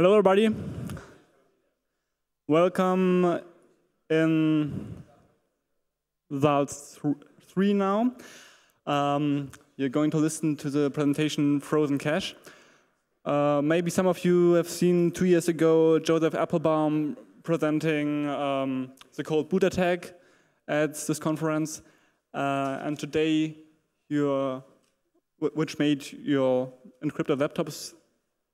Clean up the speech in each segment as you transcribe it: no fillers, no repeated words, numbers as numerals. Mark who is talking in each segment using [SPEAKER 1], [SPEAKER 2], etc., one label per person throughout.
[SPEAKER 1] Hello, everybody. Welcome in Saal 3 now. You're going to listen to the presentation FrozenCache. Maybe some of you have seen 2 years ago Joseph Applebaum presenting the cold boot attack at this conference. And today, which made your encrypted laptops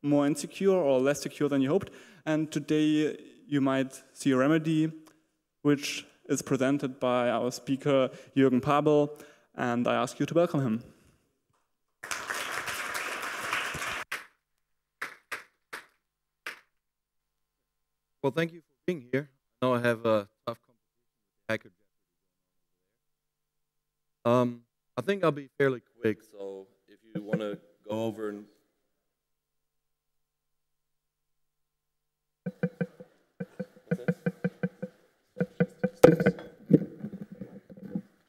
[SPEAKER 1] more insecure or less secure than you hoped. And today you might see a remedy which is presented by our speaker Juergen Pabel, and I ask you to welcome him.
[SPEAKER 2] Well, thank you for being here. I know I have a tough competition with hacker Jeopardy. I think I'll be fairly quick, so if you want to go over and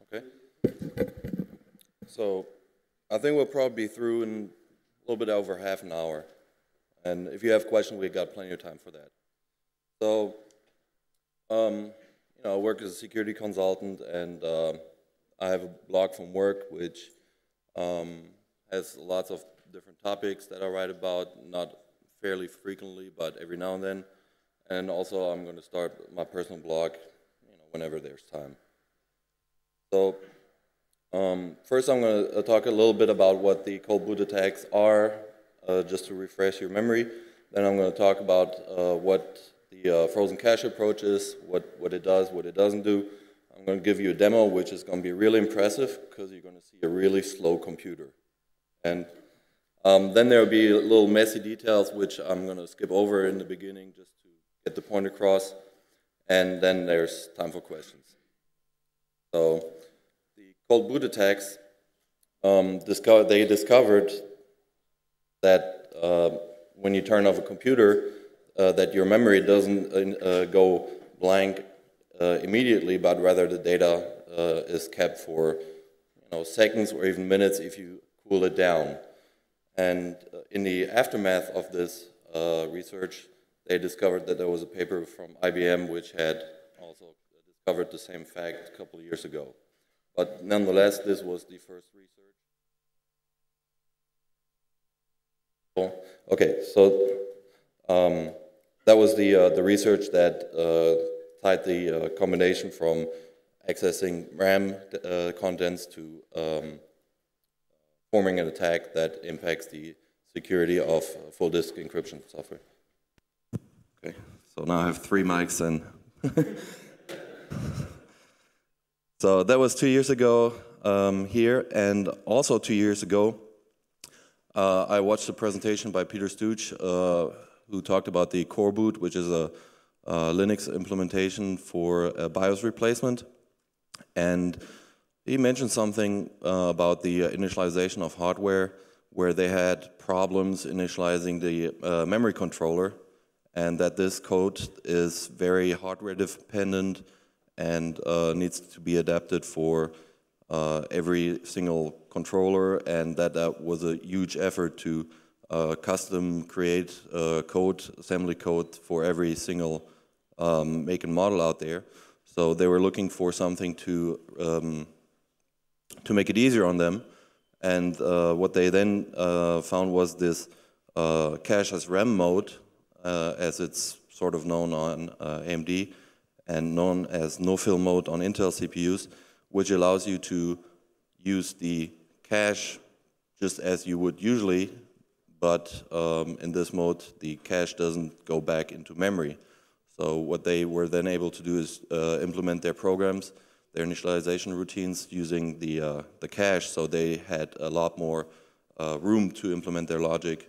[SPEAKER 2] okay. So I think we'll probably be through in a little bit over half an hour. And if you have questions, we've got plenty of time for that. So, I work as a security consultant, and I have a blog from work which has lots of different topics that I write about, not fairly frequently, but every now and then. And also, I'm going to start my personal blog, whenever there's time. So, first, I'm going to talk a little bit about what the cold boot attacks are, just to refresh your memory. Then I'm going to talk about what the FrozenCache approach is, what it does, what it doesn't do. I'm going to give you a demo, which is going to be really impressive because you're going to see a really slow computer. And then there will be little messy details, which I'm going to skip over in the beginning just to get the point across. And then there's time for questions. So the cold boot attacks, they discovered that when you turn off a computer, that your memory doesn't go blank immediately, but rather the data is kept for seconds or even minutes if you cool it down. And in the aftermath of this research, they discovered that there was a paper from IBM which had also discovered the same fact a couple of years ago. But nonetheless, this was the first research. Okay, so that was the research that tied the combination from accessing RAM contents to forming an attack that impacts the security of full-disk encryption software. Okay, so now I have 3 mics and so that was 2 years ago here, and also 2 years ago I watched a presentation by Peter Stooch who talked about the core boot, which is a Linux implementation for a BIOS replacement. And he mentioned something about the initialization of hardware, where they had problems initializing the memory controller, and that this code is very hardware dependent and needs to be adapted for every single controller, and that was a huge effort to custom create assembly code for every single make and model out there. So they were looking for something to make it easier on them. And what they then found was this cache as RAM mode, as it's sort of known on AMD, and known as NoPhil mode on Intel CPUs, which allows you to use the cache just as you would usually, but in this mode, the cache doesn't go back into memory. So what they were then able to do is implement their programs, their initialization routines using the cache, so they had a lot more room to implement their logic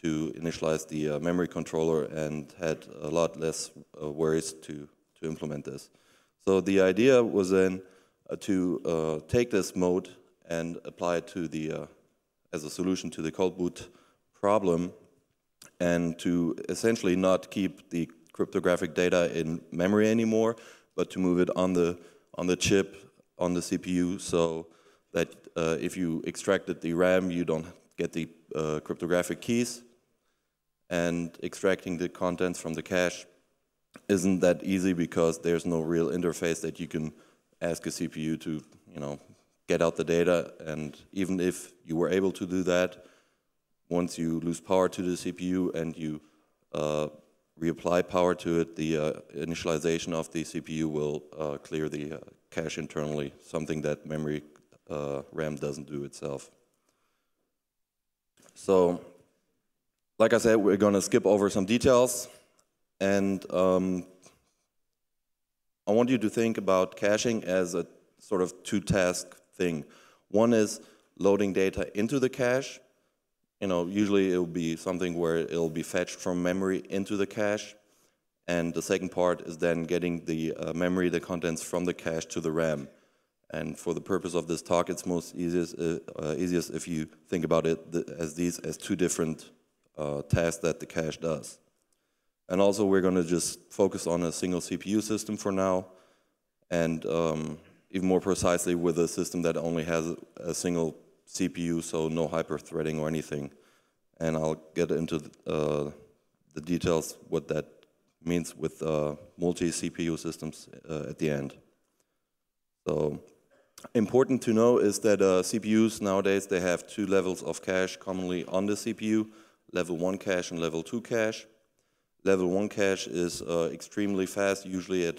[SPEAKER 2] to initialize the memory controller, and had a lot less worries to implement this. So the idea was then to take this mode and apply it to the as a solution to the cold boot problem, and to essentially not keep the cryptographic data in memory anymore, but to move it on the chip on the CPU, so that if you extracted the RAM, you don't get the cryptographic keys. and extracting the contents from the cache isn't that easy because there's no real interface that you can ask a CPU to, get out the data. And even if you were able to do that, once you lose power to the CPU and you reapply power to it, the initialization of the CPU will clear the cache internally, something that memory RAM doesn't do itself. So, like I said, we're going to skip over some details, and I want you to think about caching as a sort of two-task thing. One is loading data into the cache. Usually it will be something where it will be fetched from memory into the cache, and the second part is then getting the memory, the contents from the cache to the RAM. And for the purpose of this talk, it's most easiest if you think about it as two different tasks that the cache does. And also, we're going to just focus on a single CPU system for now, and even more precisely with a system that only has a single CPU, so no hyper-threading or anything. And I'll get into the details what that means with multi-CPU systems at the end. So, important to know is that CPUs nowadays, they have two levels of cache commonly on the CPU, level 1 cache and level 2 cache. Level 1 cache is extremely fast, usually at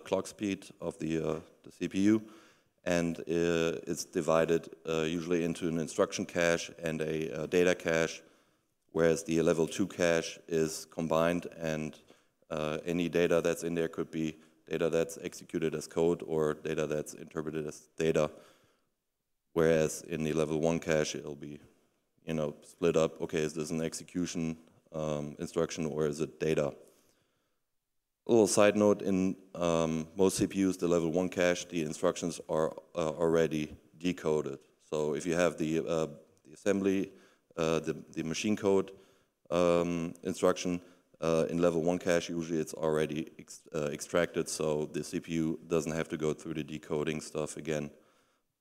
[SPEAKER 2] clock speed of the CPU, and it's divided usually into an instruction cache and a data cache, whereas the level 2 cache is combined, and any data that's in there could be data that's executed as code or data that's interpreted as data, whereas in the level 1 cache it'll be split up. Okay, is this an execution instruction or is it data? A little side note, in most CPUs, the level 1 cache, the instructions are already decoded. So if you have the assembly, the machine code instruction, in level 1 cache, usually it's already extracted, so the CPU doesn't have to go through the decoding stuff again.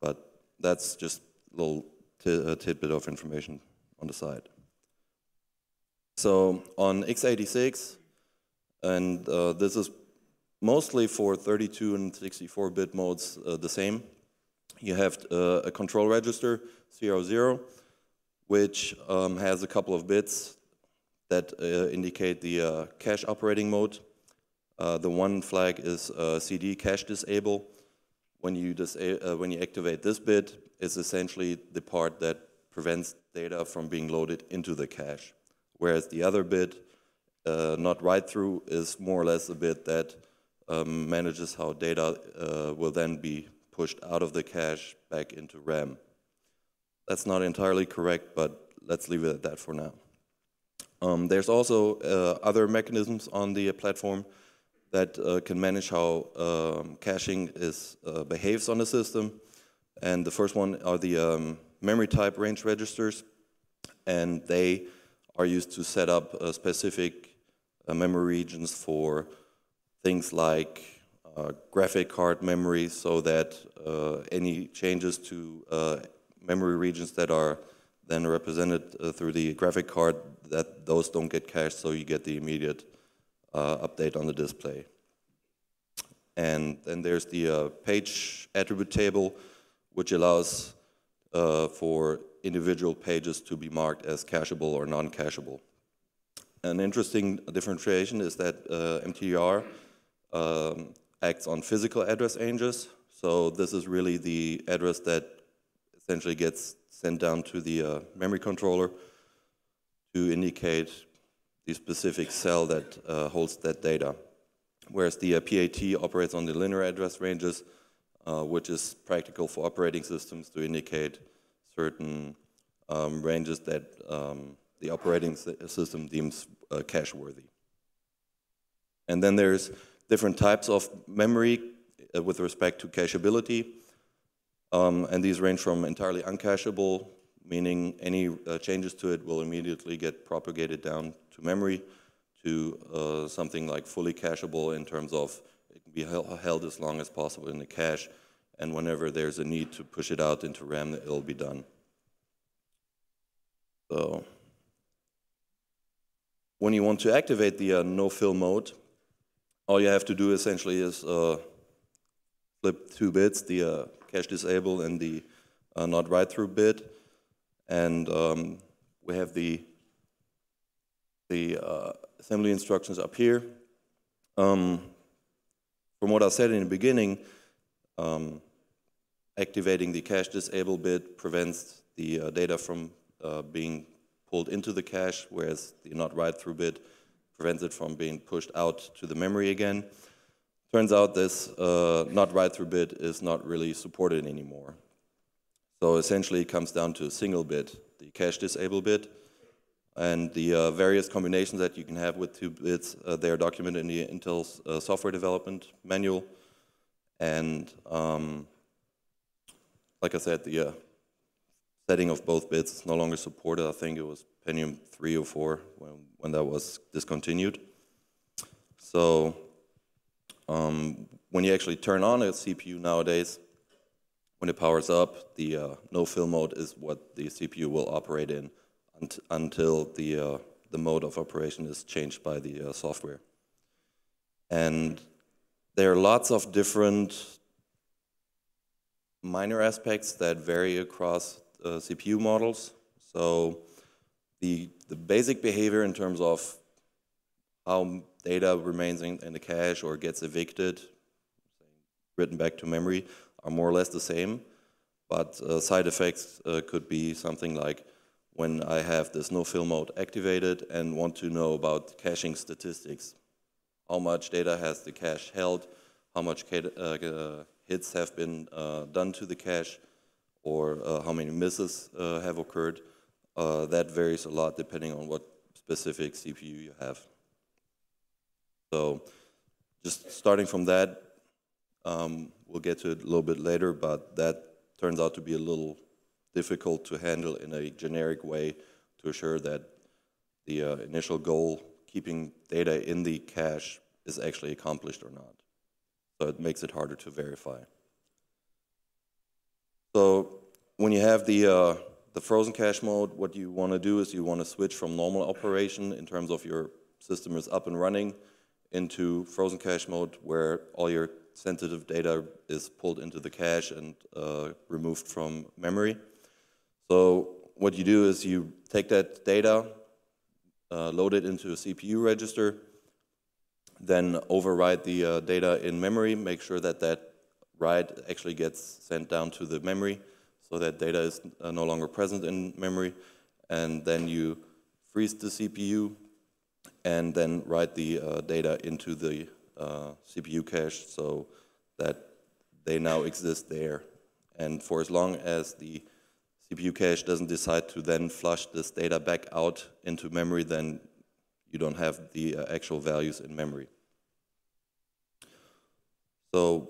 [SPEAKER 2] But that's just a little tidbit of information on the side. So on x86, and this is mostly for 32 and 64-bit modes the same, you have a control register, 00, which has a couple of bits that indicate the cache operating mode. The one flag is CD cache disable. When you activate this bit, it's essentially the part that prevents data from being loaded into the cache. Whereas the other bit, not write through, is more or less a bit that manages how data will then be pushed out of the cache back into RAM. That's not entirely correct, but let's leave it at that for now. There's also other mechanisms on the platform that can manage how caching behaves on the system. And the first one are the memory type range registers, and they are used to set up specific memory regions for things like graphic card memory, so that any changes to memory regions that are then represented through the graphic card, that those don't get cached, so you get the immediate update on the display. And then there's the page attribute table, which allows for individual pages to be marked as cacheable or non-cacheable. An interesting differentiation is that MTR acts on physical address ranges. So this is really the address that essentially gets sent down to the memory controller to indicate the specific cell that holds that data. Whereas the PAT operates on the linear address ranges, which is practical for operating systems to indicate certain ranges that the operating system deems cache-worthy. And then there's different types of memory with respect to cacheability, and these range from entirely uncacheable, meaning any changes to it will immediately get propagated down to memory, to something like fully cacheable in terms of it can be held as long as possible in the cache, and whenever there's a need to push it out into RAM, it'll be done. So when you want to activate the NoPhil mode, all you have to do essentially is flip 2 bits, the cache disable and the not write through bit, and we have the assembly instructions up here. From what I said in the beginning, activating the cache disable bit prevents the data from being pulled into the cache, whereas the not write through bit prevents it from being pushed out to the memory again. Turns out this not write through bit is not really supported anymore. So essentially it comes down to a single bit, the cache disable bit, and the various combinations that you can have with 2 bits, they are documented in the Intel's software development manual. And like I said, the setting of both bits is no longer supported. I think it was Pentium 3 or 4 when that was discontinued. So when you actually turn on a CPU nowadays, when it powers up, the NoPhil mode is what the CPU will operate in until the mode of operation is changed by the software. And there are lots of different minor aspects that vary across CPU models. So the basic behavior in terms of how data remains in the cache or gets evicted, written back to memory, are more or less the same. But side effects could be something like when I have this NoPhil mode activated and want to know about caching statistics. How much data has the cache held, how much hits have been done to the cache, or how many misses have occurred. That varies a lot depending on what specific CPU you have. So just starting from that, we'll get to it a little bit later, but that turns out to be a little difficult to handle in a generic way to assure that the initial goal, keeping data in the cache, is actually accomplished or not. So it makes it harder to verify. So when you have the FrozenCache mode, what you want to do is you want to switch from normal operation in terms of your system is up and running into FrozenCache mode, where all your sensitive data is pulled into the cache and removed from memory. So what you do is you take that data, load it into a CPU register, then overwrite the data in memory, make sure that that write actually gets sent down to the memory so that data is no longer present in memory, and then you freeze the CPU and then write the data into the CPU cache so that they now exist there. And for as long as the CPU cache doesn't decide to then flush this data back out into memory, then you don't have the actual values in memory. So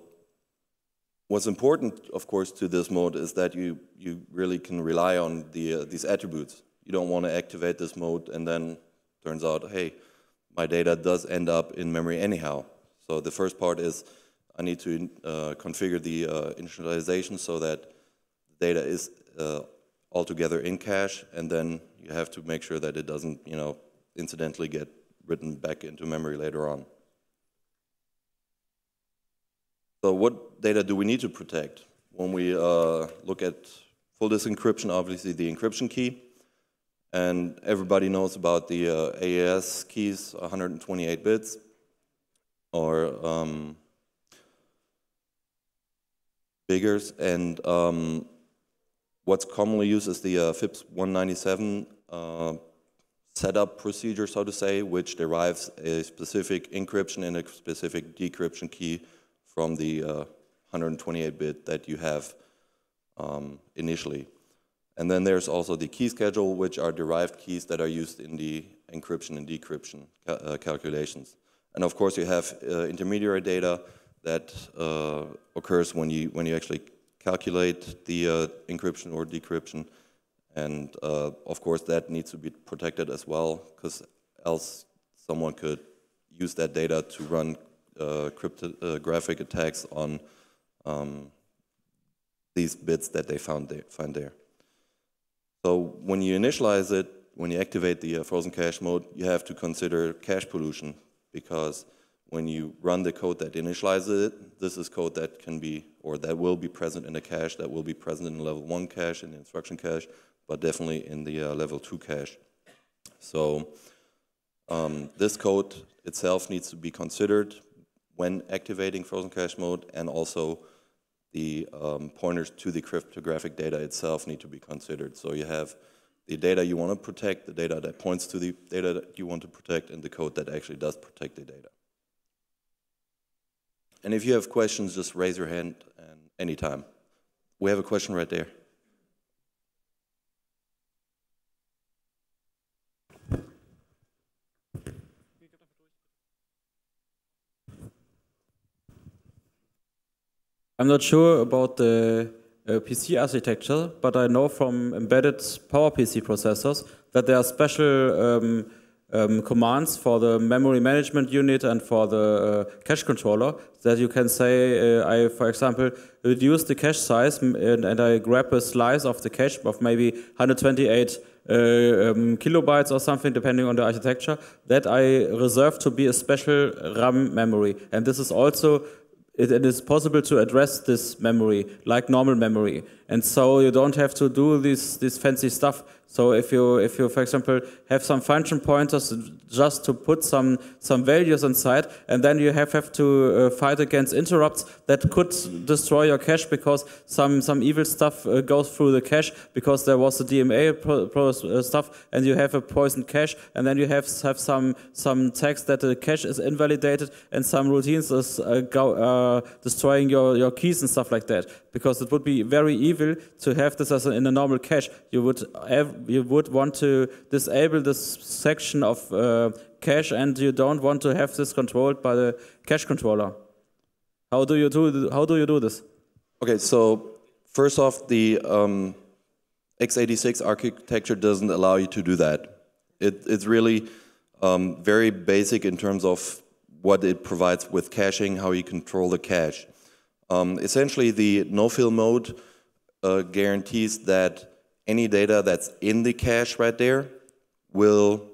[SPEAKER 2] what's important, of course, to this mode is that you really can rely on these attributes. You don't want to activate this mode and then turns out, hey, my data does end up in memory anyhow. So the first part is I need to configure the initialization so that the data is altogether in cache, and then you have to make sure that it doesn't, incidentally get written back into memory later on. So what data do we need to protect? When we look at Full-Disk-Encryption, obviously the encryption key, and everybody knows about the AES keys, 128 bits, or bigger, and what's commonly used is the FIPS 197 setup procedure, so to say, which derives a specific encryption and a specific decryption key from the 128-bit that you have initially. And then there's also the key schedule, which are derived keys that are used in the encryption and decryption calculations. And of course, you have intermediary data that occurs when you actually calculate the encryption or decryption. And of course, that needs to be protected as well, because else someone could use that data to run cryptographic attacks on these bits that they find there. So when you initialize it, when you activate the FrozenCache mode, you have to consider cache pollution, because when you run the code that initializes it, this is code that can be, or that will be present in a cache, that will be present in the level 1 cache, in the instruction cache, but definitely in the level 2 cache. So this code itself needs to be considered when activating FrozenCache mode, and also the pointers to the cryptographic data itself need to be considered. So you have the data you want to protect, the data that points to the data that you want to protect, and the code that actually does protect the data. And if you have questions, just raise your hand and anytime. We have a question right there.
[SPEAKER 3] I'm not sure about the PC architecture, but I know from embedded PowerPC processors that there are special commands for the memory management unit and for the cache controller, that you can say, I, for example, reduce the cache size and I grab a slice of the cache of maybe 128 kilobytes or something, depending on the architecture, that I reserve to be a special RAM memory. And this is also, it is possible to address this memory like normal memory. And so you don't have to do this fancy stuff. So if you, for example, have some function pointers just to put some values inside, and then you have to fight against interrupts that could destroy your cache because some evil stuff goes through the cache because there was a DMA stuff, and you have a poisoned cache, and then you have some text that the cache is invalidated, and some routines is destroying your keys and stuff like that. Because it would be very evil to have this as in a normal cache. You would want to disable this section of cache, and you don't want to have this controlled by the cache controller. How do you do this?
[SPEAKER 2] Okay, so first off, the x86 architecture doesn't allow you to do that. It's really very basic in terms of what it provides with caching, how you control the cache. Essentially, the NoPhil mode guarantees that any data that's in the cache right there will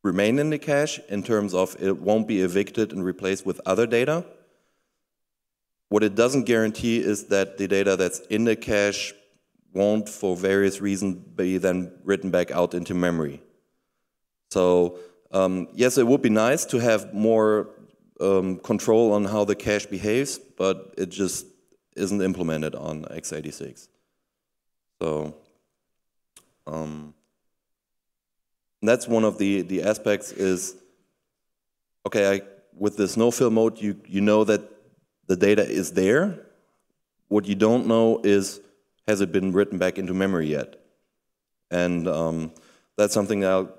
[SPEAKER 2] remain in the cache in terms of it won't be evicted and replaced with other data. What it doesn't guarantee is that the data that's in the cache won't, for various reasons, be then written back out into memory. So yes, it would be nice to have more control on how the cache behaves, but it just isn't implemented on x86. So that's one of the aspects is, okay, with this NoPhil mode, you know that the data is there. What you don't know is, has it been written back into memory yet? And that's something that I'll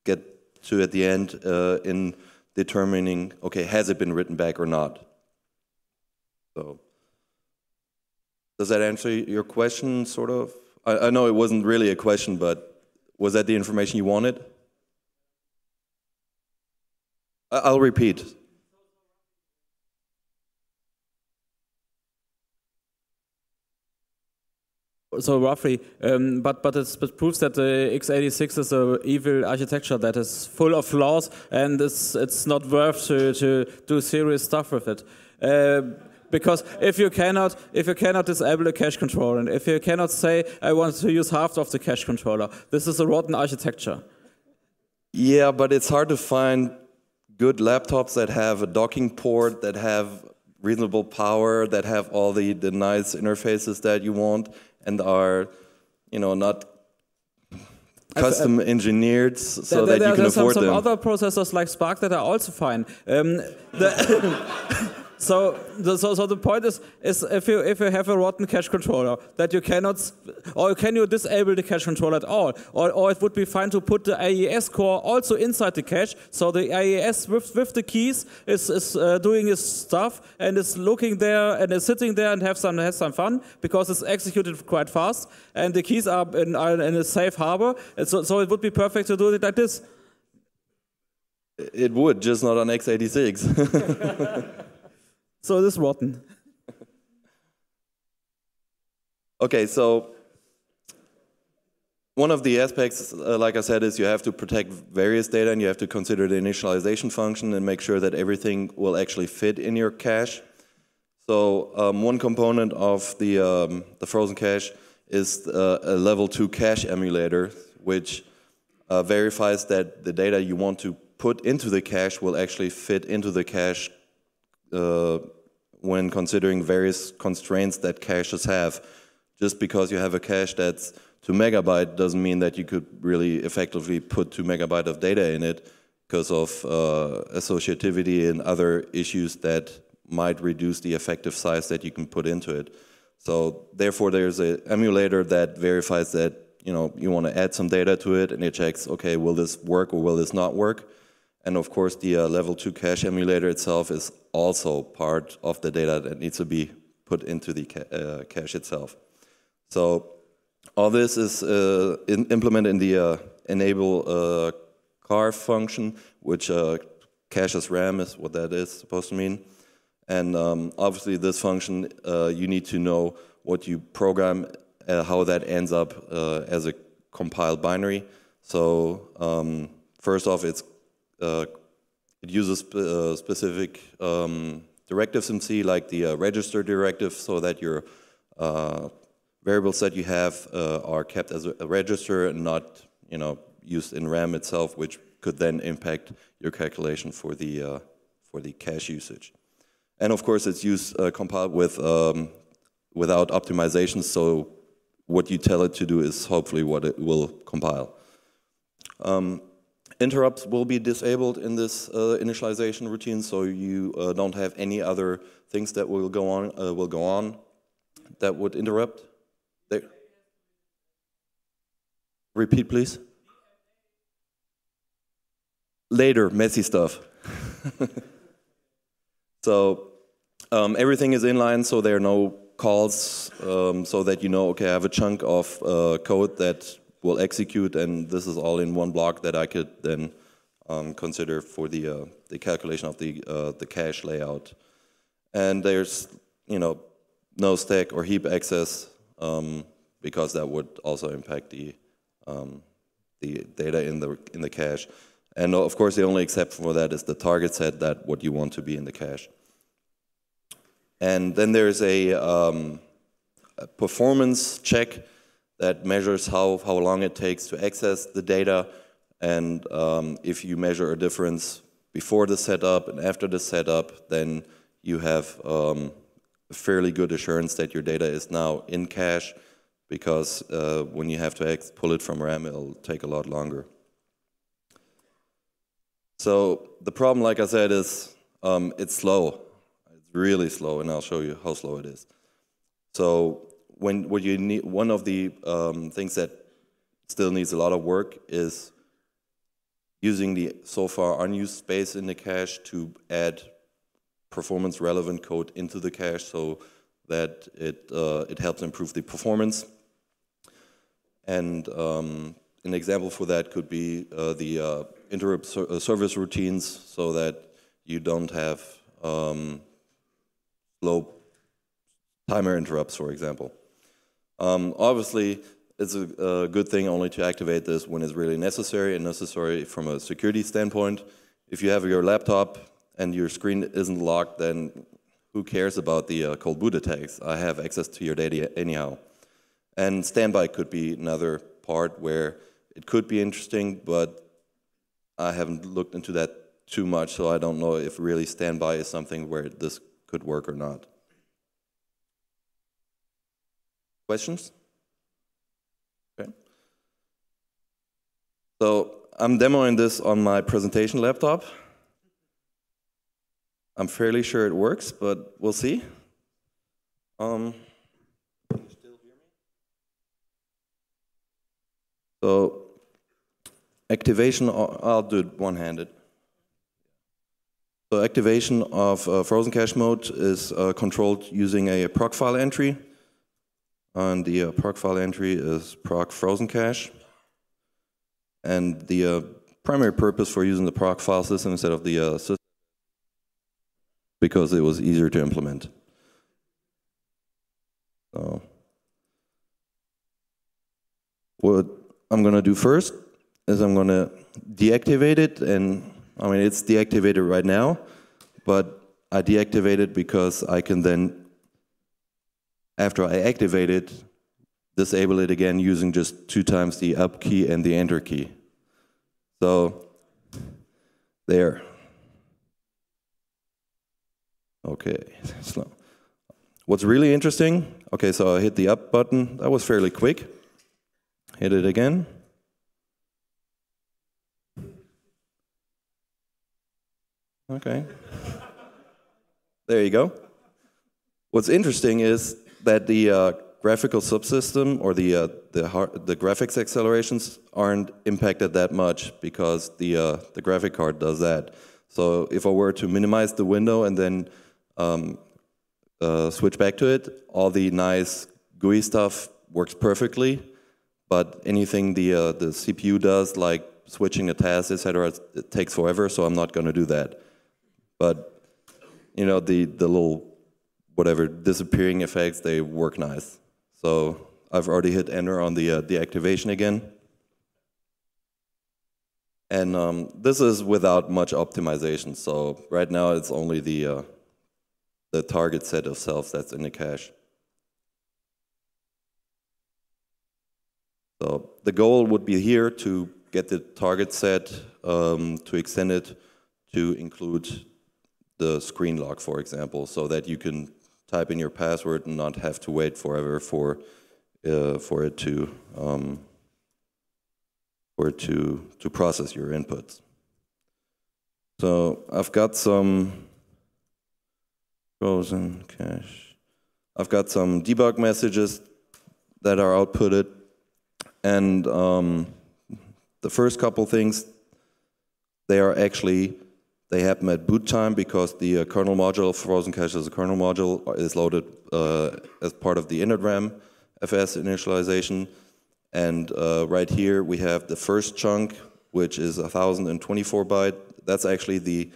[SPEAKER 2] get to at the end in determining, okay, has it been written back or not? So, does that answer your question, sort of? I know it wasn't really a question, but was that the information you wanted? I'll repeat.
[SPEAKER 3] So roughly, but it proves that the x86 is an evil architecture that is full of flaws, and it's not worth to do serious stuff with it. Because if you cannot disable a cache controller, and if you cannot say I want to use half of the cache controller, this is a rotten architecture.
[SPEAKER 2] Yeah, but it's hard to find good laptops that have a docking port, that have reasonable power, that have all the nice interfaces that you want, and are, not custom engineered so that you can afford them.
[SPEAKER 3] There are some other processors like Spark that are also fine. So the point is if you have a rotten cache controller that you cannot, or can you disable the cache controller at all, or it would be fine to put the AES core also inside the cache, so the AES with the keys is doing its stuff and is looking there and is sitting there and has some fun because it's executed quite fast and the keys are in a safe harbor, and so it would be perfect to do it like this.
[SPEAKER 2] It would, just not on x86.
[SPEAKER 3] So it is rotten.
[SPEAKER 2] Okay, so one of the aspects, like I said, is you have to protect various data, and you have to consider the initialization function and make sure that everything will actually fit in your cache. So one component of the FrozenCache is a level 2 cache emulator, which verifies that the data you want to put into the cache will actually fit into the cache when considering various constraints that caches have. Just because you have a cache that's 2 megabyte doesn't mean that you could really effectively put 2 megabyte of data in it because of associativity and other issues that might reduce the effective size that you can put into it. So therefore there's an emulator that verifies that you want to add some data to it, and it checks, okay, will this work or will this not work? And of course the level 2 cache emulator itself is also part of the data that needs to be put into the cache itself. So all this is implemented in the enable car function, which caches RAM is what that is supposed to mean. And obviously this function, you need to know what you program, how that ends up as a compiled binary. So first off, it uses specific directives in C, like the register directive, so that your variables that you have are kept as a register and not used in RAM itself, which could then impact your calculation for the cache usage. And of course, it's used compiled with without optimizations. So what you tell it to do is hopefully what it will compile. Interrupts will be disabled in this initialization routine, so you don't have any other things that will go on that would interrupt. There. Repeat, please. Later, messy stuff. So everything is inline, so there are no calls, so that okay, I have a chunk of code that will execute, and this is all in one block that I could then consider for the calculation of the cache layout. And there's no stack or heap access, because that would also impact the data in the cache. And of course, the only exception for that is the target set, that what you want to be in the cache. And then there's a performance check that measures how long it takes to access the data, and if you measure a difference before the setup and after the setup, then you have a fairly good assurance that your data is now in cache, because when you have to pull it from RAM, it'll take a lot longer. So the problem, like I said, is it's slow. It's really slow, and I'll show you how slow it is. So what you need, one of the things that still needs a lot of work is using the so far unused space in the cache to add performance relevant code into the cache, so that it helps improve the performance. And an example for that could be the interrupt service routines, so that you don't have slow timer interrupts, for example. Obviously, it's a good thing only to activate this when it's really necessary, and necessary from a security standpoint. If you have your laptop and your screen isn't locked, then who cares about the cold boot attacks? I have access to your data anyhow. And standby could be another part where it could be interesting, but I haven't looked into that too much, so I don't know if really standby is something where this could work or not. Questions? Okay. So I'm demoing this on my presentation laptop. I'm fairly sure it works, but we'll see. Can you still hear me? So activation, I'll do it one-handed. So activation of FrozenCache mode is controlled using a proc file entry. And the proc file entry is proc FrozenCache. And the primary purpose for using the proc file system instead of the system, because it was easier to implement. So I'm going to do first is I'm going to deactivate it, and I mean it's deactivated right now, but I deactivate it because I can then, after I activate it, disable it again using just 2 times the up key and the enter key. So, there. Okay, slow. What's really interesting, okay, so I hit the up button, that was fairly quick. Hit it again. Okay. There you go. What's interesting is that the graphical subsystem or the graphics accelerations aren't impacted that much because the graphic card does that. So if I were to minimize the window and then switch back to it, all the nice GUI stuff works perfectly, but anything the CPU does, like switching a task, etc., it takes forever, so I'm not going to do that. But you know, the little whatever disappearing effects, they work nice. So I've already hit enter on the deactivation again. And this is without much optimization. So right now it's only the target set of cells that's in the cache. So the goal would be here to get the target set, to extend it to include the screen lock, for example, so that you can type in your password and not have to wait forever for it to process your inputs. So I've got some FrozenCache. I've got some debug messages that are outputted, and the first couple things, they happen at boot time because the kernel module of FrozenCache as a kernel module is loaded as part of the initram FS initialization. And right here we have the first chunk, which is 1024 byte. That's actually the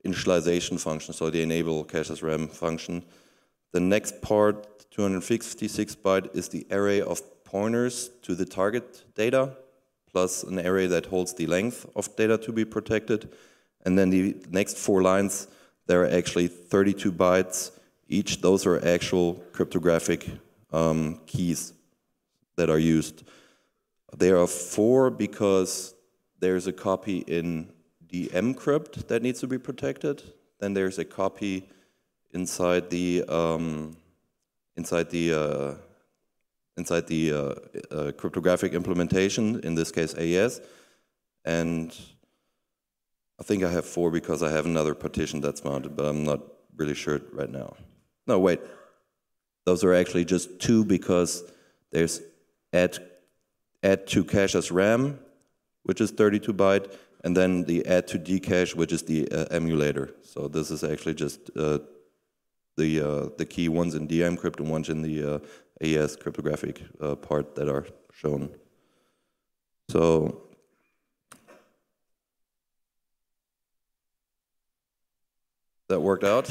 [SPEAKER 2] initialization function, so the enable cache as RAM function. The next part, 256 byte, is the array of pointers to the target data, plus an array that holds the length of data to be protected. And then the next 4 lines, there are actually 32 bytes each. Those are actual cryptographic keys that are used. There are 4 because there's a copy in dmcrypt that needs to be protected. Then there's a copy inside the cryptographic implementation, in this case AES, and I think I have 4 because I have another partition that's mounted, but I'm not really sure right now. No, wait. Those are actually just 2 because there's add to cache as RAM, which is 32 byte, and then the add to dcache, which is the emulator. So this is actually just the key ones in dmcrypt and ones in the AES cryptographic part that are shown. So that worked out.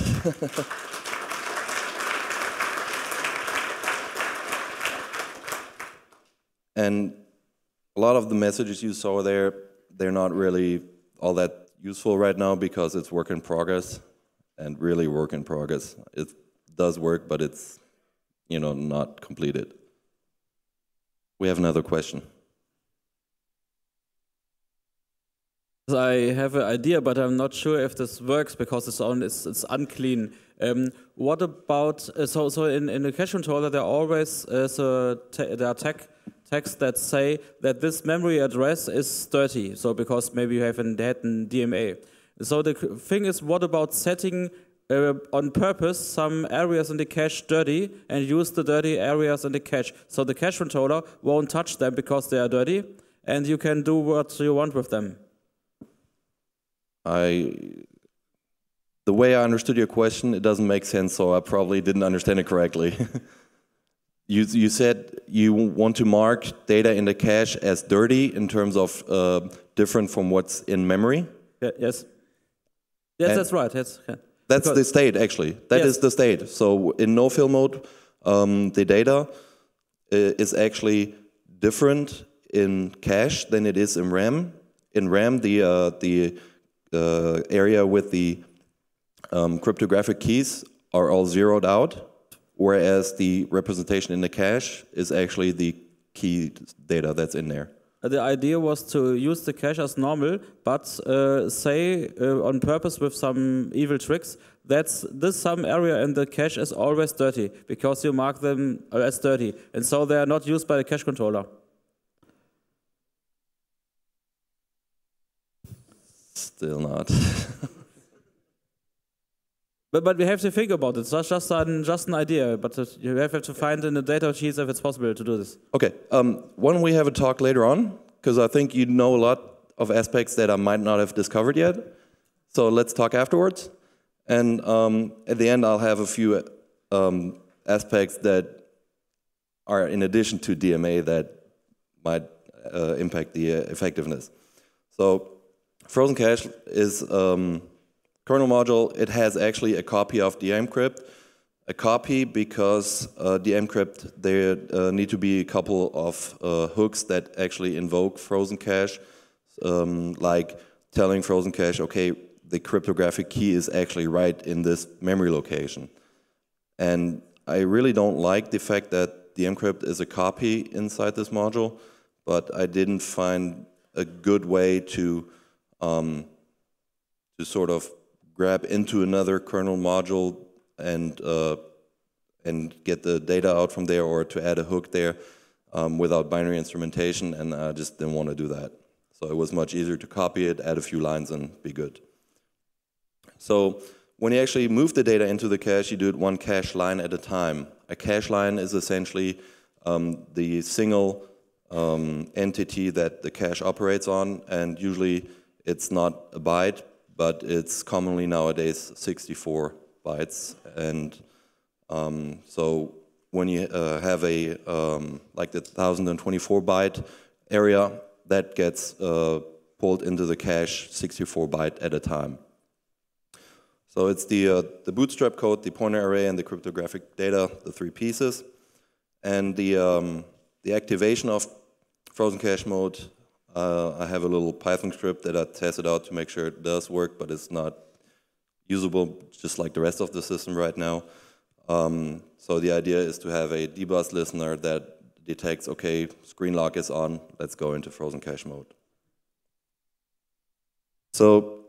[SPEAKER 2] And a lot of the messages you saw there, they're not really all that useful right now because it's work in progress, and really work in progress. It does work, but it's, you know, not completed. We have another question.
[SPEAKER 3] I have an idea, but I'm not sure if this works because it's unclean. What about so in a cache controller there always there are tags that say that this memory address is dirty. So because maybe you have had in DMA. So the thing is, what about setting on purpose some areas in the cache dirty and use the dirty areas in the cache, so the cache controller won't touch them because they are dirty, and you can do what you want with them.
[SPEAKER 2] The way I understood your question, it doesn't make sense, so I probably didn't understand it correctly. You said you want to mark data in the cache as dirty in terms of different from what's in memory?
[SPEAKER 3] Yes. Yes, and that's right. Yes. Yeah.
[SPEAKER 2] That's the state, actually. That is the state. So in NoPhil mode, the data is actually different in cache than it is in RAM. In RAM, the area with the cryptographic keys are all zeroed out, whereas the representation in the cache is actually the key data that's in there.
[SPEAKER 3] The idea was to use the cache as normal, but say on purpose with some evil tricks, that this some area in the cache is always dirty, because you mark them as dirty, and so they are not used by the cache controller.
[SPEAKER 2] Still not.
[SPEAKER 3] But we have to think about it. It's just an idea, but you have to find in the data sheets if it's possible to do this.
[SPEAKER 2] Okay, why don't we have a talk later on? Because I think you know a lot of aspects that I might not have discovered yet. So let's talk afterwards. And at the end, I'll have a few aspects that are in addition to DMA that might impact the effectiveness. So FrozenCache is kernel module. It has actually a copy of DEncrypt. A copy because DEncrypt, there need to be a couple of hooks that actually invoke FrozenCache, like telling FrozenCache, okay, the cryptographic key is actually right in this memory location. And I really don't like the fact that DEncrypt is a copy inside this module, but I didn't find a good way to sort of grab into another kernel module and get the data out from there, or to add a hook there without binary instrumentation, and I just didn't want to do that. So it was much easier to copy it, add a few lines, and be good. So when you actually move the data into the cache, you do it one cache line at a time. A cache line is essentially the single entity that the cache operates on, and usually it's not a byte, but it's commonly nowadays 64 bytes. And so when you have a like the 1024 byte area, that gets pulled into the cache 64 byte at a time. So it's the bootstrap code, the pointer array, and the cryptographic data, the three pieces. And the activation of FrozenCache mode, I have a little Python script that I tested out to make sure it does work, but it's not usable just like the rest of the system right now. So the idea is to have a dbus listener that detects, okay, screen lock is on, let's go into FrozenCache mode. So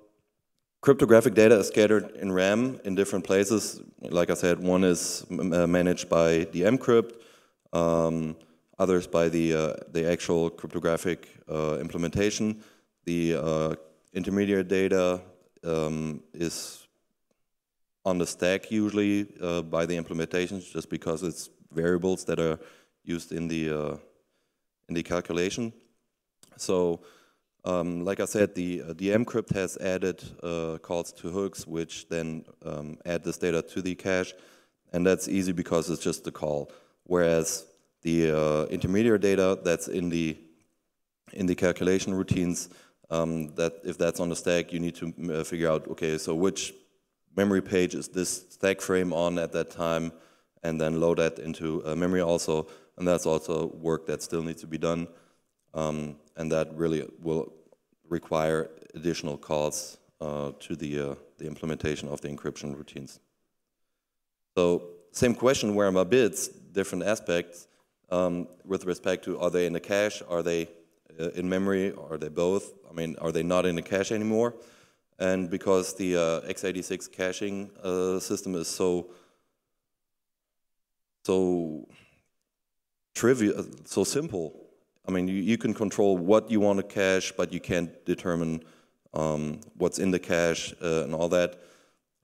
[SPEAKER 2] cryptographic data is scattered in RAM in different places. Like I said, one is managed by DEncrypt, others by the actual cryptographic implementation. The intermediate data is on the stack usually by the implementations, just because it's variables that are used in the calculation. So like I said, the encrypt has added calls to hooks, which then add this data to the cache, and that's easy because it's just a call. Whereas the intermediate data that's in the calculation routines, that if that's on the stack, you need to figure out, okay, so which memory page is this stack frame on at that time, and then load that into memory also, and that's also work that still needs to be done. And that really will require additional calls to the implementation of the encryption routines. So same question, where are my bits? Different aspects with respect to, are they in the cache, are they in memory, are they both? I mean, are they not in the cache anymore? And because the x86 caching system is so trivial, so simple. I mean, you can control what you want to cache, but you can't determine what's in the cache and all that.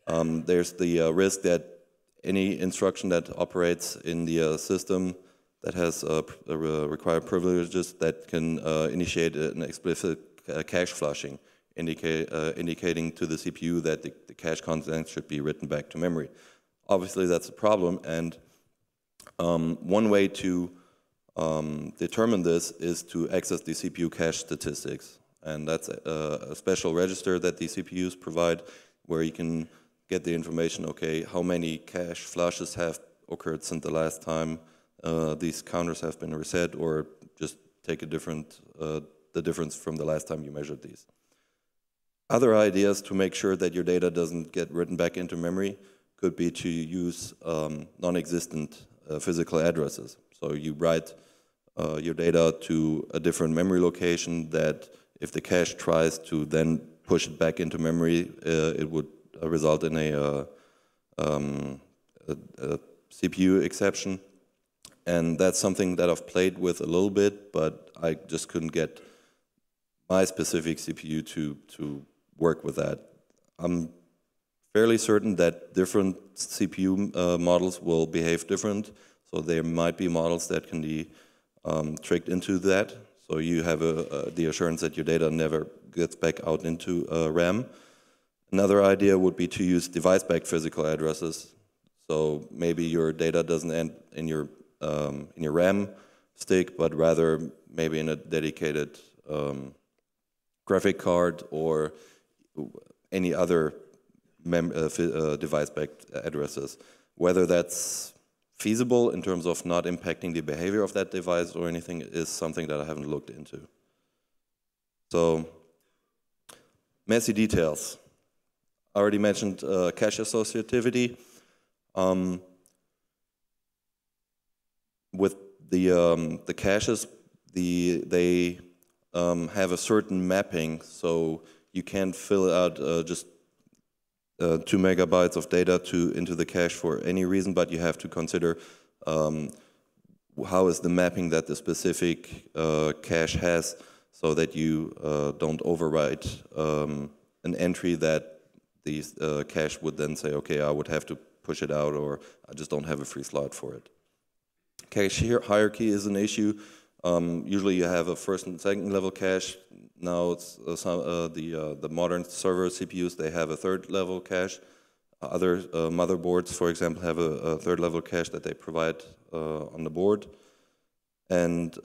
[SPEAKER 2] There's the risk that any instruction that operates in the system that has required privileges that can initiate an explicit cache flushing, indicating to the CPU that the cache content should be written back to memory. Obviously, that's a problem, and one way to determine this is to access the CPU cache statistics, and that's a special register that the CPUs provide, where you can get the information, okay, how many cache flushes have occurred since the last time these counters have been reset, or just take the difference from the last time you measured these. Other ideas to make sure that your data doesn't get written back into memory could be to use non-existent physical addresses. So you write your data to a different memory location that if the cache tries to then push it back into memory, it would result in a CPU exception. And that's something that I've played with a little bit, but I just couldn't get my specific CPU to work with that. I'm fairly certain that different CPU models will behave different. So there might be models that can be tricked into that. So you have the assurance that your data never gets back out into RAM. Another idea would be to use device-backed physical addresses. So maybe your data doesn't end in your RAM stick, but rather maybe in a dedicated graphic card or any other device-backed addresses. Whether that's feasible in terms of not impacting the behavior of that device or anything is something that I haven't looked into. So, messy details. I already mentioned cache associativity. With the caches, they have a certain mapping, so you can't fill out just 2 megabytes of data into the cache for any reason, but you have to consider how is the mapping that the specific cache has, so that you don't overwrite an entry that the cache would then say, okay, I would have to push it out, or I just don't have a free slot for it. Cache hierarchy is an issue. Usually you have a first and second level cache. Now it's the modern server CPUs, they have a third level cache. Other motherboards, for example, have a third level cache that they provide on the board. And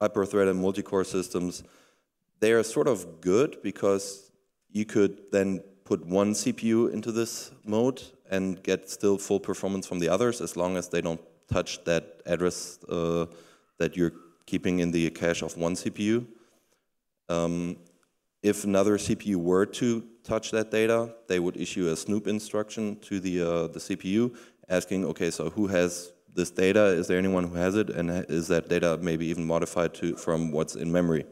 [SPEAKER 2] hyper-threaded multi-core systems, they are sort of good because you could then put one CPU into this mode and get still full performance from the others, as long as they don't touch that address that you're keeping in the cache of one CPU. If another CPU were to touch that data, they would issue a snoop instruction to the CPU, asking, okay, so who has this data? Is there anyone who has it? And is that data maybe even modified from what's in memory?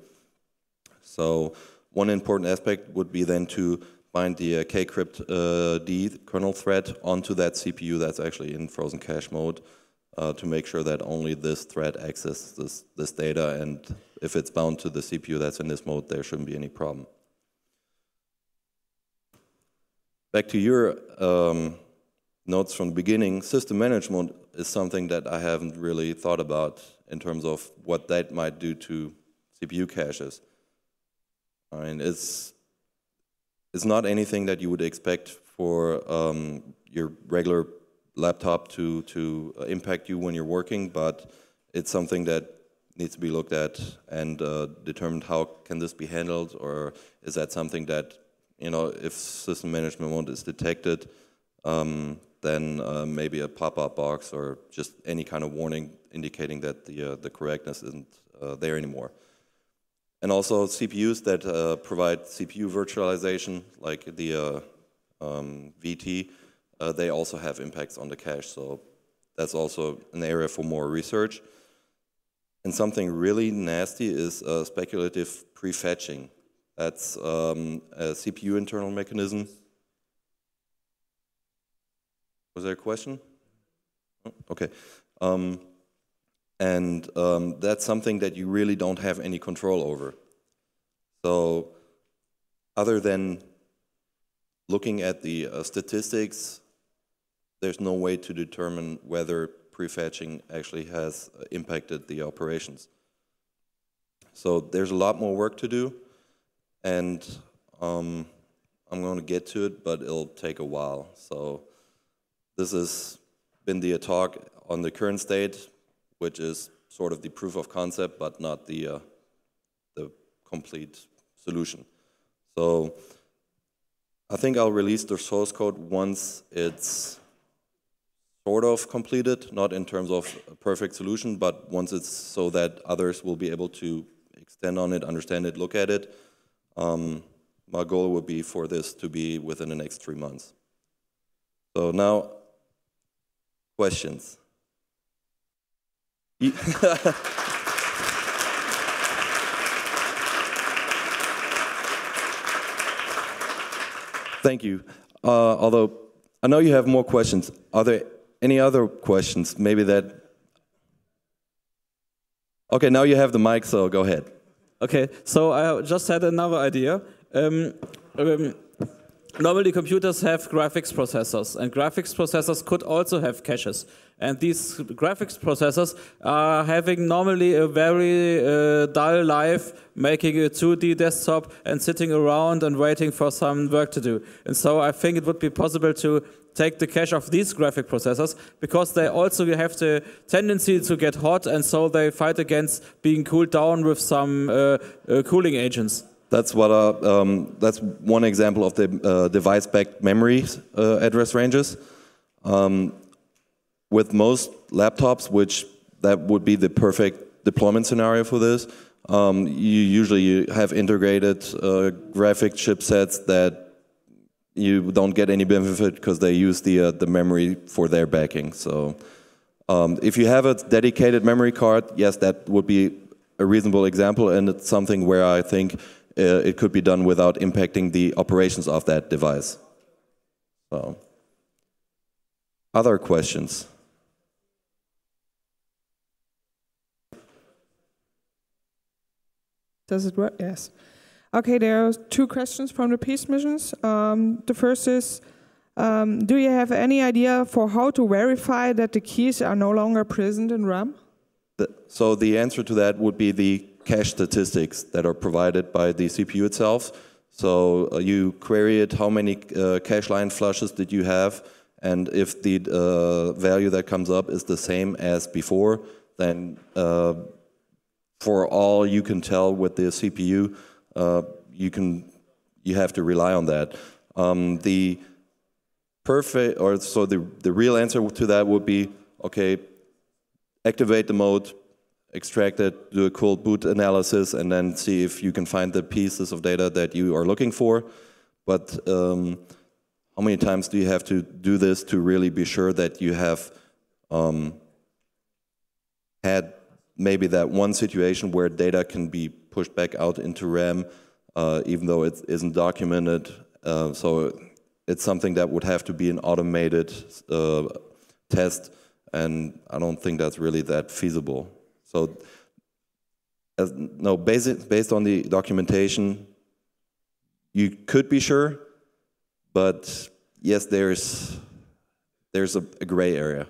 [SPEAKER 2] So one important aspect would be then to bind the kcrypt-d kernel thread onto that CPU that's actually in FrozenCache mode to make sure that only this thread accesses this data, and if it's bound to the CPU that's in this mode, there shouldn't be any problem. Back to your notes from the beginning, system management is something that I haven't really thought about in terms of what that might do to CPU caches. I mean, it's not anything that you would expect for your regular laptop to impact you when you're working, but it's something that needs to be looked at and determined how can this be handled, or is that something that, you know, if system management mode is detected, then maybe a pop-up box or just any kind of warning indicating that the correctness isn't there anymore. And also CPUs that provide CPU virtualization, like the VT, they also have impacts on the cache. So that's also an area for more research. And something really nasty is speculative prefetching. That's a CPU internal mechanism. Was there a question? Okay. And that's something that you really don't have any control over. So other than looking at the statistics, there's no way to determine whether prefetching actually has impacted the operations. So there's a lot more work to do, and I'm going to get to it, but it'll take a while. So this has been the talk on the current state, which is sort of the proof of concept, but not the complete solution. So I think I'll release the source code once it's sort of completed, not in terms of a perfect solution, but once it's so that others will be able to extend on it, understand it, look at it. My goal would be for this to be within the next 3 months. So now, questions. Thank you. Although I know you have more questions. Are there any other questions? Maybe that. Okay, now you have the mic, so go ahead.
[SPEAKER 3] Okay, so I just had another idea. Normally computers have graphics processors, and graphics processors could also have caches. And these graphics processors are having normally a very dull life, making a 2D desktop and sitting around and waiting for some work to do. And so I think it would be possible to take the cache of these graphic processors, because they also have the tendency to get hot, and so they fight against being cooled down with some cooling agents.
[SPEAKER 2] That's what. That's one example of the device-backed memory address ranges. With most laptops, which that would be the perfect deployment scenario for this, you usually have integrated graphic chipsets that you don't get any benefit because they use the memory for their backing. So if you have a dedicated memory card, yes, that would be a reasonable example, and it's something where I think it could be done without impacting the operations of that device. So, other questions?
[SPEAKER 4] Does it work? Yes. Okay, there are 2 questions from the peace missions. The first is, do you have any idea for how to verify that the keys are no longer present in RAM?
[SPEAKER 2] So the answer to that would be the cache statistics that are provided by the CPU itself. So you query it, how many cache line flushes did you have, and if the value that comes up is the same as before, then for all you can tell with the CPU, you have to rely on that. The real answer to that would be, okay, activate the mode, extract it, do a cold boot analysis, and then see if you can find the pieces of data that you are looking for. But how many times do you have to do this to really be sure that you have had maybe that one situation where data can be pushed back out into RAM, even though it isn't documented? So it's something that would have to be an automated test, and I don't think that's really that feasible. So, based on the documentation, you could be sure, but yes, there's a gray area.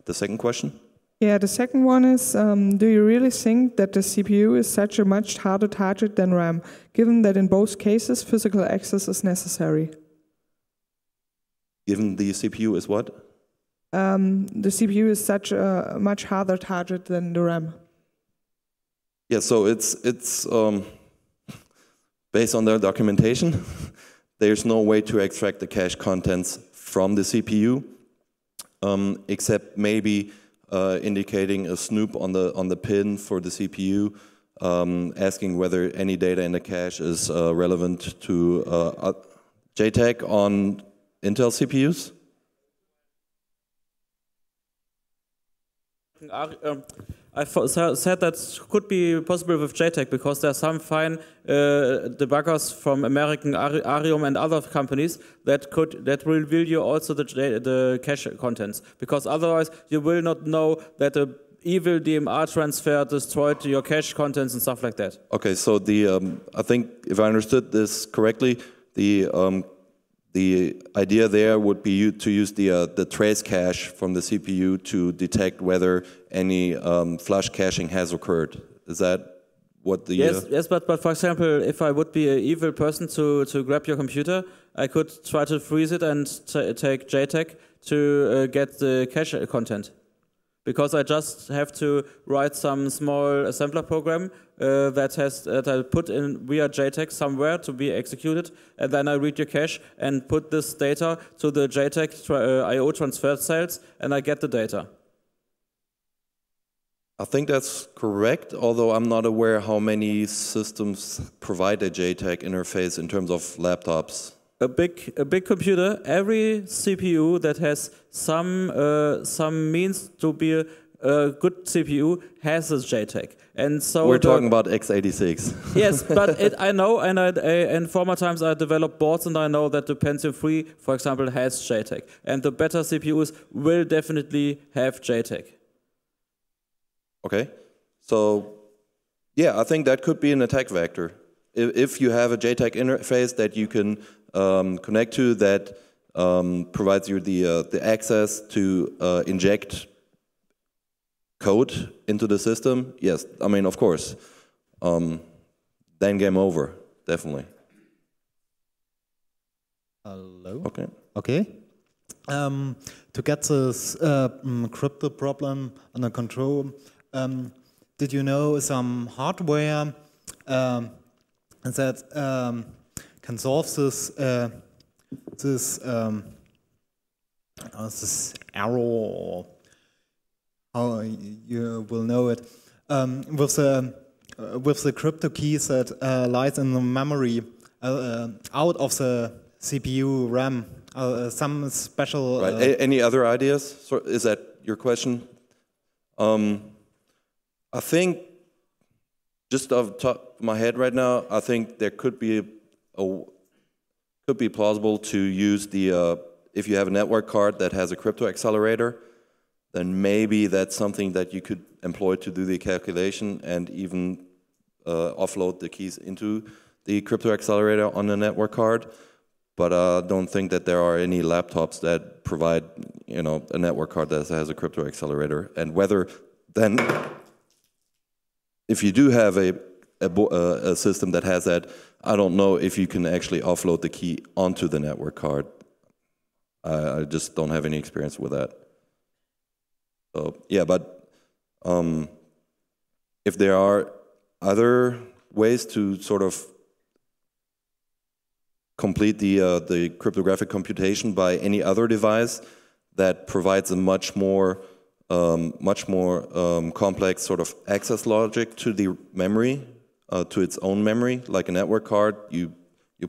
[SPEAKER 2] The second question?
[SPEAKER 4] Yeah, the second one is, do you really think that the CPU is such a much harder target than RAM, given that in both cases physical access is necessary?
[SPEAKER 2] Given the CPU is what?
[SPEAKER 4] The CPU is such a much harder target than the RAM.
[SPEAKER 2] Yeah, so it's based on their documentation. There's no way to extract the cache contents from the CPU, except maybe indicating a snoop on the pin for the CPU, asking whether any data in the cache is relevant to JTAG on Intel CPUs.
[SPEAKER 3] I said that could be possible with JTAG, because there are some fine debuggers from American Arium and other companies that will reveal you also the cache contents, because otherwise you will not know that a evil DMR transfer destroyed your cache contents and stuff like that.
[SPEAKER 2] Okay, so I think if I understood this correctly, the idea there would be to use the trace cache from the CPU to detect whether any flush caching has occurred. Is that what the...
[SPEAKER 3] Yes, but for example, if I would be an evil person to grab your computer, I could try to freeze it and take JTAG to get the cache content. because I just have to write some small assembler program that I put in via JTAG somewhere to be executed, and then I read your cache and put this data to the JTAG IO transfer cells, and I get the data.
[SPEAKER 2] I think that's correct, although I'm not aware how many systems provide a JTAG interface in terms of laptops.
[SPEAKER 3] A big computer, every CPU that has some means to be a good CPU has a JTAG, and so
[SPEAKER 2] we're talking about x86.
[SPEAKER 3] Yes, but I know, and in former times I developed boards, and I know that the Pentium 3, for example, has JTAG, and the better CPUs will definitely have JTAG.
[SPEAKER 2] Okay, so yeah, I think that could be an attack vector. If you have a JTAG interface that you can connect to that provides you the access to inject code into the system, yes, I mean, of course, then game over, definitely.
[SPEAKER 5] Hello?
[SPEAKER 2] Okay.
[SPEAKER 5] Okay. To get this crypto problem under control, did you know some hardware that can solve this this error, or how you will know it, with the crypto keys that lies in the memory out of the CPU RAM? Some special.
[SPEAKER 2] Right. Any other ideas? So is that your question? I think, just off the top of my head right now, I think there could be plausible to use the if you have a network card that has a crypto accelerator, then maybe that's something that you could employ to do the calculation and even offload the keys into the crypto accelerator on the network card. But I don't think that there are any laptops that provide, you know, a network card that has a crypto accelerator. And whether then, if you do have a system that has that, I don't know if you can actually offload the key onto the network card. I just don't have any experience with that. So yeah, but if there are other ways to sort of complete the cryptographic computation by any other device that provides a much more complex sort of access logic to the memory, to its own memory, like a network card. You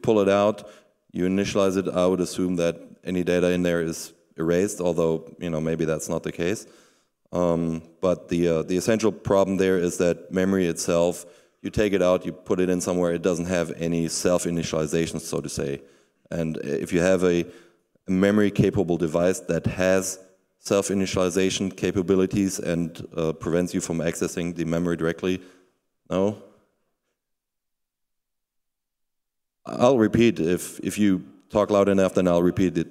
[SPEAKER 2] pull it out, you initialize it. I would assume that any data in there is erased, although, you know, maybe that's not the case. But the essential problem there is that memory itself, you take it out, you put it in somewhere, it doesn't have any self-initialization, so to say. And if you have a memory-capable device that has self-initialization capabilities and prevents you from accessing the memory directly, no? I'll repeat. If you talk loud enough, then I'll repeat it.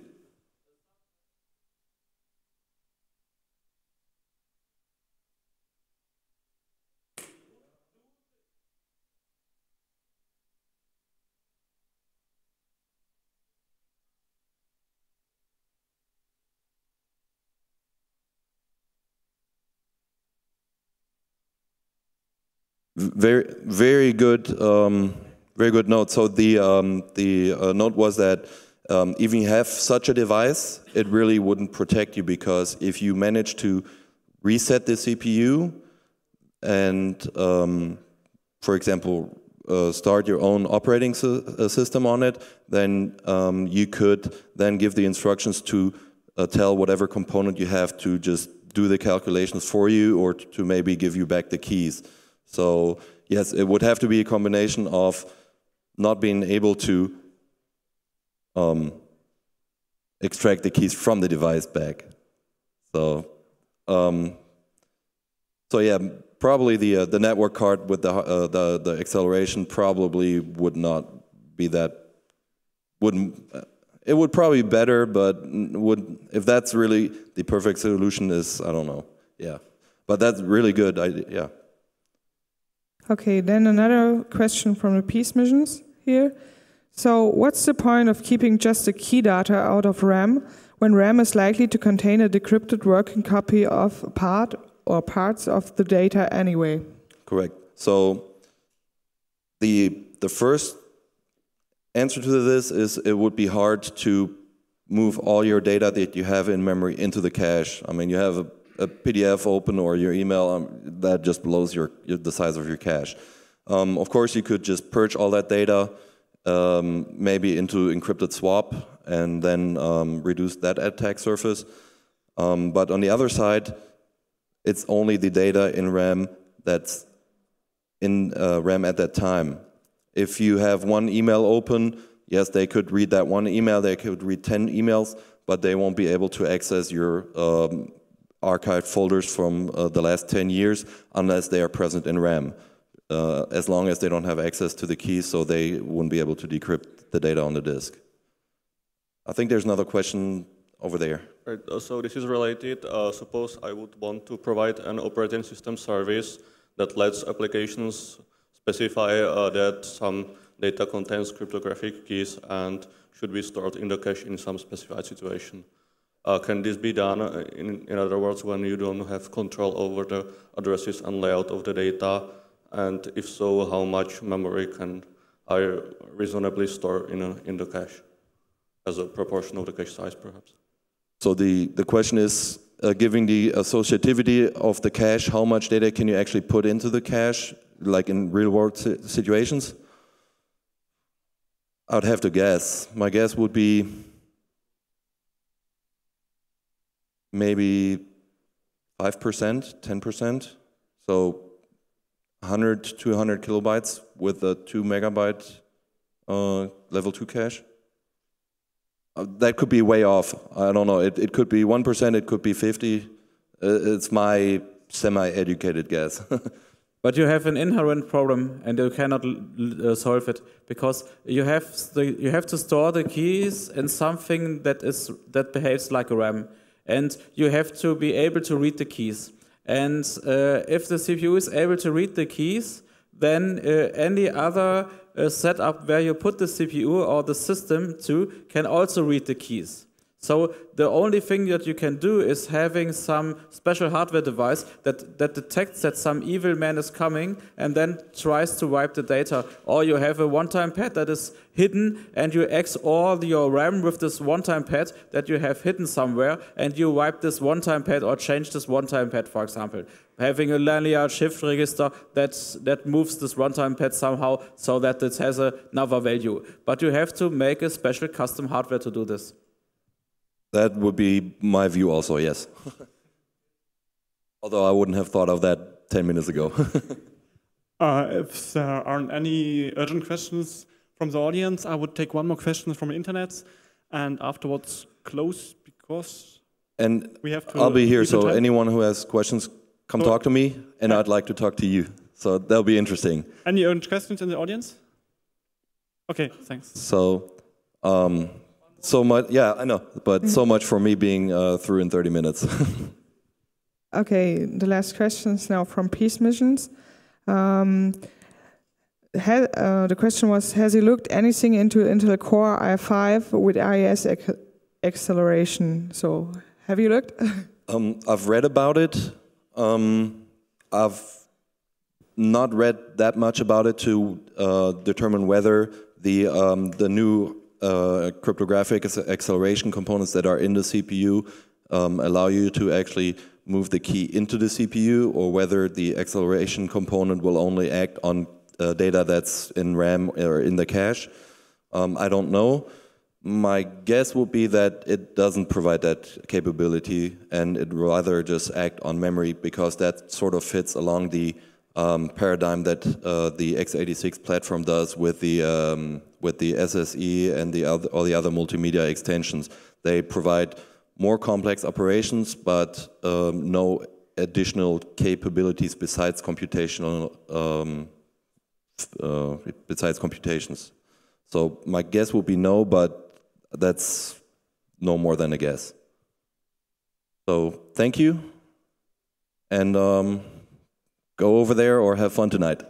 [SPEAKER 2] Very good note. So the note was that even you have such a device, it really wouldn't protect you, because if you manage to reset the CPU and, for example, start your own operating system on it, then you could then give the instructions to tell whatever component you have to just do the calculations for you, or to maybe give you back the keys. So yes, it would have to be a combination of not being able to extract the keys from the device back. So yeah, probably the network card with the acceleration probably would not be that. It would probably be better, but if that's really the perfect solution, is, I don't know. Yeah, but that's really good idea. Yeah.
[SPEAKER 4] Okay, then another question from the peace missions here. So what's the point of keeping just the key data out of RAM when RAM is likely to contain a decrypted working copy of a part or parts of the data anyway?
[SPEAKER 2] Correct. So the first answer to this is it would be hard to move all your data that you have in memory into the cache. I mean, you have a PDF open or your email, that just blows the size of your cache. Of course, you could just purge all that data, maybe into encrypted swap, and then reduce that attack surface. But on the other side, it's only the data in RAM that's in RAM at that time. If you have one email open, yes, they could read that one email, they could read 10 emails, but they won't be able to access your archived folders from the last 10 years unless they are present in RAM. As long as they don't have access to the keys, so they wouldn't be able to decrypt the data on the disk. I think there's another question over there.
[SPEAKER 6] Right, so this is related. Suppose I would want to provide an operating system service that lets applications specify that some data contains cryptographic keys and should be stored in the cache in some specified situation. Can this be done, in other words, when you don't have control over the addresses and layout of the data? And if so, how much memory can I reasonably store in the cache as a proportion of the cache size, perhaps?
[SPEAKER 2] So the question is, given the associativity of the cache, how much data can you actually put into the cache, like in real-world situations? I'd have to guess. My guess would be maybe 5%, 10%. So 100 to 200 kilobytes with a 2 megabyte level 2 cache. That could be way off. I don't know. It could be 1%, it could be 50. It's my semi-educated guess.
[SPEAKER 3] But you have an inherent problem, and you cannot solve it because you have to store the keys in something that behaves like a RAM, and you have to be able to read the keys. And if the CPU is able to read the keys, then any other setup where you put the CPU or the system to can also read the keys. So the only thing that you can do is having some special hardware device that detects that some evil man is coming and then tries to wipe the data. Or you have a one-time pad that is hidden and you XOR your RAM with this one-time pad that you have hidden somewhere and you wipe this one-time pad or change this one-time pad, for example. Having a linear shift register that moves this one-time pad somehow so that it has another value. But you have to make a special custom hardware to do this.
[SPEAKER 2] That would be my view also, yes. Although I wouldn't have thought of that 10 minutes ago.
[SPEAKER 1] If there aren't any urgent questions from the audience, I would take one more question from the internet and afterwards close because we have to.
[SPEAKER 2] I'll be here, so anyone who has questions, come talk to me, and I'd like to talk to you. So that'll be interesting.
[SPEAKER 1] Any urgent questions in the audience? Okay, thanks.
[SPEAKER 2] So much, yeah, I know, but so much for me being through in 30 minutes.
[SPEAKER 4] Okay, the last question is now from Peace Missions. The question was, has he looked anything into Intel Core i5 with IIS acceleration? So, have you looked?
[SPEAKER 2] I've read about it. I've not read that much about it to determine whether the new cryptographic acceleration components that are in the CPU allow you to actually move the key into the CPU, or whether the acceleration component will only act on data that's in RAM or in the cache. I don't know. My guess would be that it doesn't provide that capability, and it rather just act on memory, because that sort of fits along the paradigm that the x86 platform does with the SSE and all the other multimedia extensions. They provide more complex operations, but no additional capabilities besides computational computations. So my guess would be no, but that's no more than a guess. So thank you, and go over there or have fun tonight.